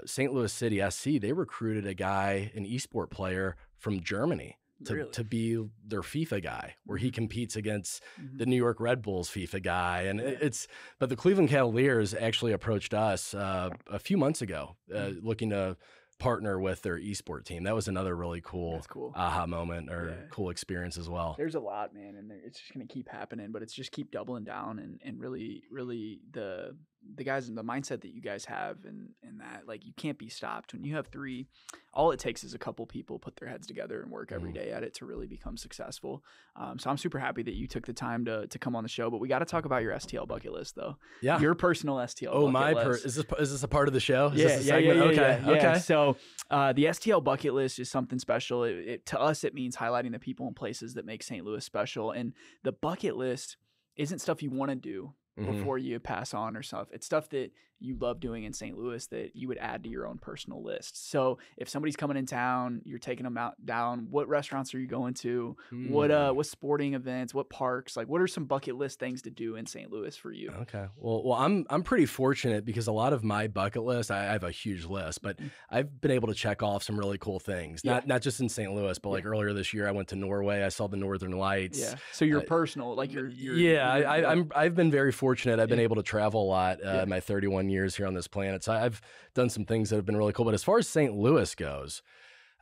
St. Louis City SC, they recruited a guy, an esport player from Germany. To be their FIFA guy, where he competes against the New York Red Bulls FIFA guy. And but the Cleveland Cavaliers actually approached us a few months ago looking to partner with their esport team. That was another really cool aha moment or cool experience as well. There's a lot, man, and it's just going to keep happening, but it's just keep doubling down and really the guys and the mindset that you guys have and that, like, you can't be stopped. When you have three, all it takes is a couple people put their heads together and work every day at it to really become successful. So I'm super happy that you took the time to come on the show, but we got to talk about your STL bucket list though. Yeah. Your personal STL bucket list. Is this a part of the show? Is this a segment? Okay. So the STL bucket list is something special. To us, it means highlighting the people and places that make St. Louis special. And the bucket list isn't stuff you want to do before you pass on or stuff. It's stuff that you love doing in St. Louis that you would add to your own personal list. So if somebody's coming in town, you're taking them down, what restaurants are you going to? What sporting events, what parks? Like, what are some bucket list things to do in St. Louis for you? Okay. Well, I'm pretty fortunate because a lot of my bucket list, I have a huge list, but I've been able to check off some really cool things. Not just in St. Louis, but like earlier this year, I went to Norway. I saw the Northern Lights. Yeah. So you're personal, like I've been very fortunate. I've been able to travel a lot in my 31 years here on this planet. So I've done some things that have been really cool. But as far as St. Louis goes,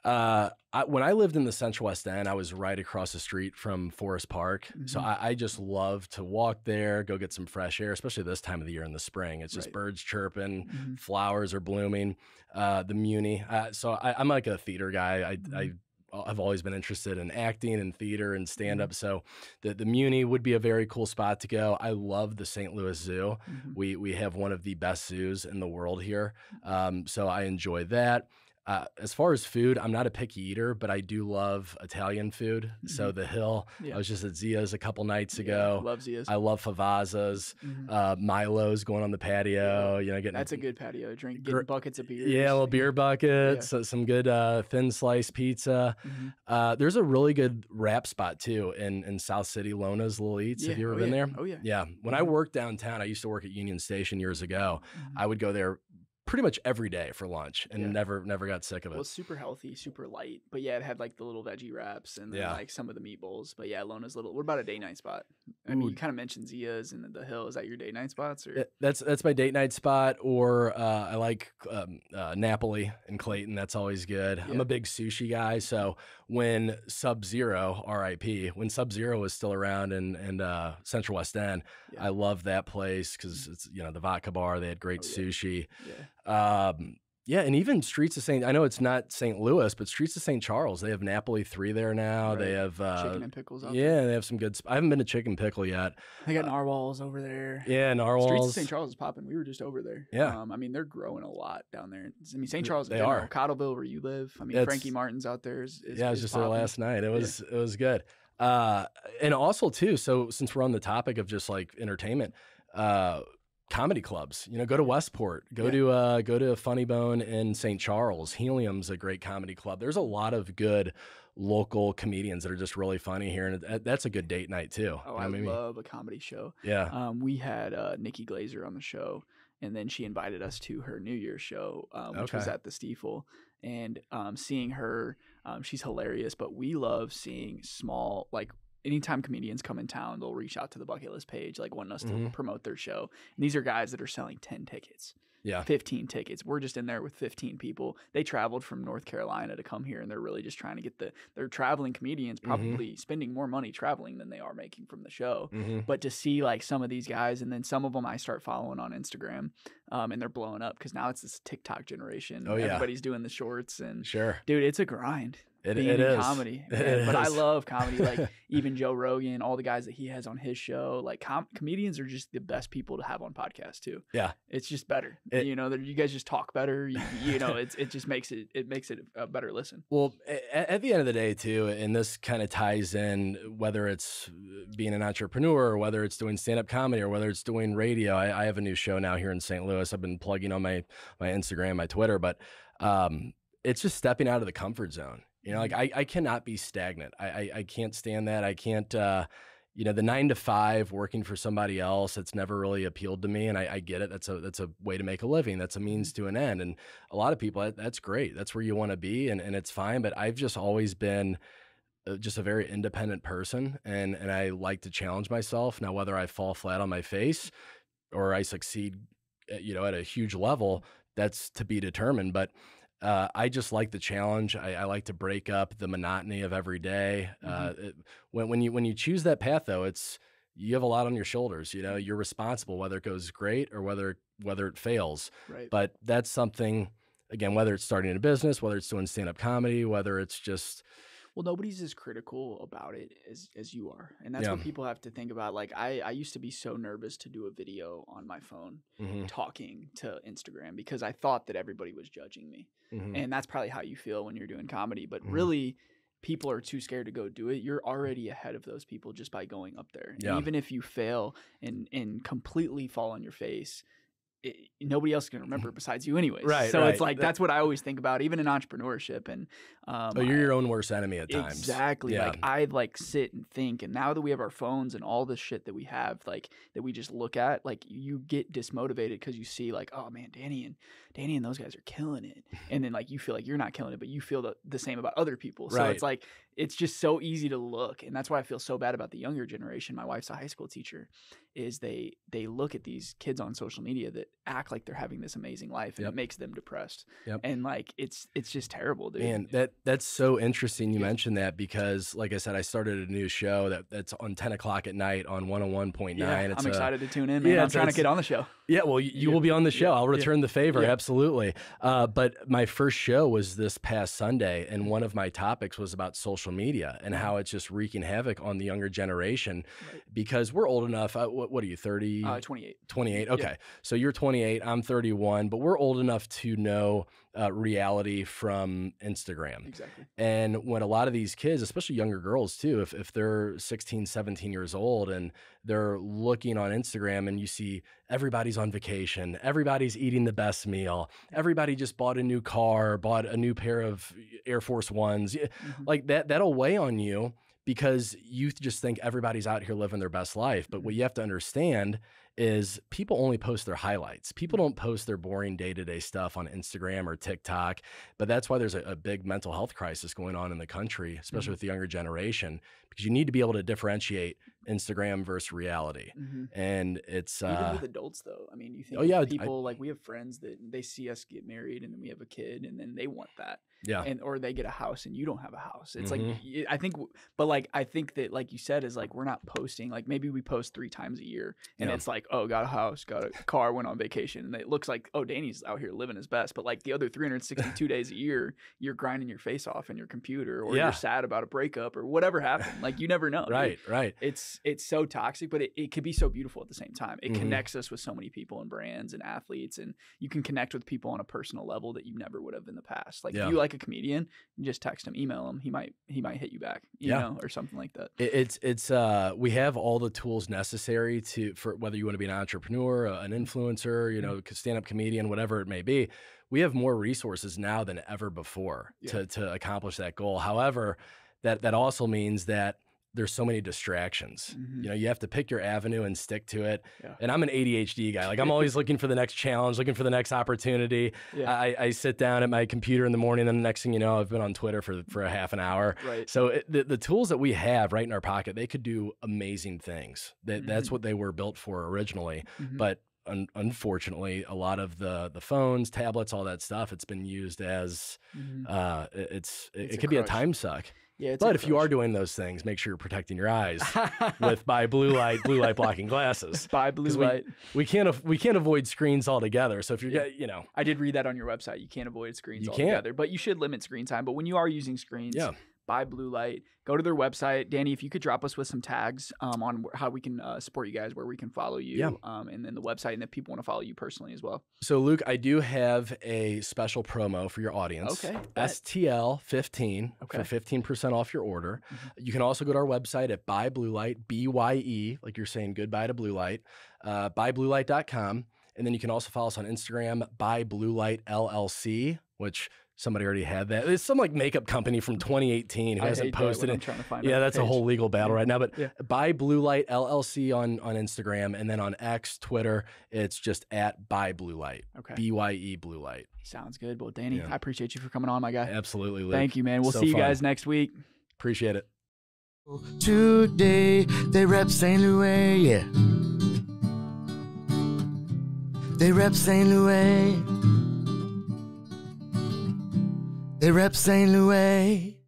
when I lived in the Central West End, I was right across the street from Forest Park. So I just love to walk there, go get some fresh air, especially this time of the year in the spring. It's just birds chirping, flowers are blooming, the Muni. So I'm like a theater guy. I've always been interested in acting and theater and stand-up. So the Muni would be a very cool spot to go. I love the St. Louis Zoo. We have one of the best zoos in the world here. So I enjoy that. As far as food, I'm not a picky eater, but I do love Italian food. So the Hill, I was just at Zia's a couple nights ago. Love Zia's. I love Favazza's, Milo's going on the patio. You know, getting that's a good patio drink. Getting buckets of beer. Yeah, a little beer buckets, some good thin slice pizza. There's a really good wrap spot too in South City, Lona's Little Eats. Have you ever been there? Oh yeah. Yeah. When I worked downtown, I used to work at Union Station years ago. I would go there pretty much every day for lunch and never got sick of it. Well, it's super healthy, super light. But yeah, it had like the little veggie wraps and then like some of the meatballs. But yeah, Lona's Little. What about a date night spot? I mean, you kind of mentioned Zia's and the Hill. Is that your date night spots? Or? That's my date night spot. Or I like Napoli in Clayton. That's always good. I'm a big sushi guy. So when Sub-Zero, R.I.P., when Sub-Zero was still around in Central West End, I love that place because it's, you know, the vodka bar. They had great sushi. And even Streets of St. I know it's not St. Louis, but Streets of St. Charles, they have Napoli 3 there now. Right. They have chicken and pickles. Out there. They have some good. I haven't been to Chicken Pickle yet. They got narwhals over there. Yeah, narwhals. Streets of St. Charles is popping. We were just over there. Yeah, I mean they're growing a lot down there. I mean St. Charles. They are. Cottleville, where you live. I mean Frankie Martin's out there. I was just there last night. It was good. And also too. So since we're on the topic of just like entertainment. Comedy clubs, you know, go to Westport, go to Funny Bone in St. Charles. Helium's a great comedy club. There's a lot of good local comedians that are just really funny here, and that's a good date night too. Oh, I love a comedy show. Yeah. We had Nikki Glazer on the show, and then she invited us to her New Year's show, which was at the Stiefel. And seeing her, she's hilarious. But we love seeing small, like. Anytime comedians come in town, they'll reach out to the Bucket List page, like wanting us to promote their show. And these are guys that are selling 10 tickets, 15 tickets. We're just in there with 15 people. They traveled from North Carolina to come here, and they're really just trying to get they're traveling comedians, probably spending more money traveling than they are making from the show. But to see like some of these guys, and then some of them I start following on Instagram, and they're blowing up because now it's this TikTok generation. Oh yeah, everybody's doing the shorts, and dude, it's a grind. It is comedy, but I love comedy. Like even Joe Rogan, all the guys that he has on his show. Like comedians are just the best people to have on podcasts too. Yeah, it's just better. You know, you guys just talk better. You know, it just makes it a better listen. Well, at the end of the day too, and this kind of ties in whether it's being an entrepreneur or whether it's doing stand-up comedy or whether it's doing radio. I have a new show now here in St. Louis. I've been plugging on my Instagram, my Twitter, but it's just stepping out of the comfort zone. You know, like I cannot be stagnant. I can't stand that. I can't, you know, the 9 to 5 working for somebody else, it's never really appealed to me. And I get it. That's a way to make a living. That's a means to an end. And a lot of people, that's great. That's where you want to be. And it's fine. But I've just always been just a very independent person. And I like to challenge myself. Now, whether I fall flat on my face or I succeed, you know, at a huge level, that's to be determined. But I just like the challenge. I like to break up the monotony of every day. When you choose that path, though, you have a lot on your shoulders. You know, you're responsible whether it goes great or whether it fails. Right. But that's something, again, whether it's starting a business, whether it's doing stand-up comedy, whether it's just. Well, nobody's as critical about it as you are. And that's what people have to think about. Like I used to be so nervous to do a video on my phone talking to Instagram because I thought that everybody was judging me. And that's probably how you feel when you're doing comedy. But really, people are too scared to go do it. You're already ahead of those people just by going up there. And even if you fail and completely fall on your face, nobody else can remember besides you anyways. Right. So it's like, that's what I always think about, even in entrepreneurship. And you're your own worst enemy at times. Exactly. Yeah. Like I sit and think, and now that we have our phones and all the shit that we have, like that we just look at, like you get dismotivated because you see like, oh man, Danny and those guys are killing it. And then like you feel like you're not killing it, but you feel the same about other people. So it's like, it's just so easy to look. And that's why I feel so bad about the younger generation. My wife's a high school teacher, is they look at these kids on social media that act like they're having this amazing life, and it makes them depressed. And like, it's just terrible, dude. And that's so interesting you mentioned that, because like I said, I started a new show that's on 10 o'clock at night on 101.9. I'm excited to tune in, man. I'm trying to get on the show. Yeah, well, you will be on the show. I'll return the favor, absolutely. But my first show was this past Sunday, and one of my topics was about social media and how it's just wreaking havoc on the younger generation, because we're old enough. What are you, 30? 28. 28, okay. So you're 28, I'm 31, but we're old enough to know reality from Instagram. Exactly. And when a lot of these kids, especially younger girls too, if they're 16, 17 years old and they're looking on Instagram and you see everybody's on vacation, everybody's eating the best meal, everybody just bought a new car, bought a new pair of Air Force Ones, like that'll weigh on you because you just think everybody's out here living their best life. But what you have to understand is people only post their highlights. People don't post their boring day-to-day stuff on Instagram or TikTok, but that's why there's a big mental health crisis going on in the country, especially with the younger generation, because you need to be able to differentiate Instagram versus reality. And it's even with adults though. I mean, you think people like we have friends that they see us get married and then we have a kid and then they want that. Yeah. And or they get a house and you don't have a house. It's like I think that like you said is like we're not posting, like maybe we post 3 times a year and it's like, oh, got a house, got a car, went on vacation, and it looks like, oh, Danny's out here living his best. But like the other 362 days a year, you're grinding your face off in your computer or you're sad about a breakup or whatever happened. Like you never know. Right. It's so toxic, but it could be so beautiful at the same time. It connects us with so many people and brands and athletes, and you can connect with people on a personal level that you never would have in the past. Like if you like a comedian, you just text him, email him, he might hit you back, you know, or something like that. It's we have all the tools necessary for whether you want to be an entrepreneur, an influencer, you know, stand-up comedian, whatever it may be. We have more resources now than ever before to accomplish that goal. However, that also means that there's so many distractions. You know, you have to pick your avenue and stick to it. And I'm an ADHD guy. Like I'm always looking for the next challenge, looking for the next opportunity. I sit down at my computer in the morning, and the next thing you know, I've been on Twitter for a half an hour. So the tools that we have right in our pocket, they could do amazing things. That's what they were built for originally. But unfortunately, a lot of the phones, tablets, all that stuff, it's been used as it could be a time suck. Yeah, but if you are doing those things, make sure you're protecting your eyes by blue light blocking glasses. By blue light. We can't avoid screens altogether. So if you're, you know, I did read that on your website. You can't avoid screens altogether, but you should limit screen time. But when you are using screens, buy blue light. Go to their website. Danny, if you could drop us with some tags on how we can support you guys, where we can follow you, and then the website, and if people want to follow you personally as well. So, Luke, I do have a special promo for your audience. Okay. STL 15 for 15% off your order. You can also go to our website at Buy Blue Light, BYE, like you're saying goodbye to blue light, buybluelight.com. And then you can also follow us on Instagram, Buy Blue Light LLC, which somebody already had that. It's some like makeup company from 2018 who hasn't posted it. That's a whole legal battle right now. But Buy Blue Light LLC on Instagram, and then on X, Twitter, it's just at Buy Blue Light. BYE Blue Light. Sounds good. Well, Danny, I appreciate you for coming on, my guy. Absolutely, Luke. Thank you, man. We'll see you guys next week. Appreciate it. Today they rep St. Louis, yeah. They rep St. Louis. They rep St. Louis.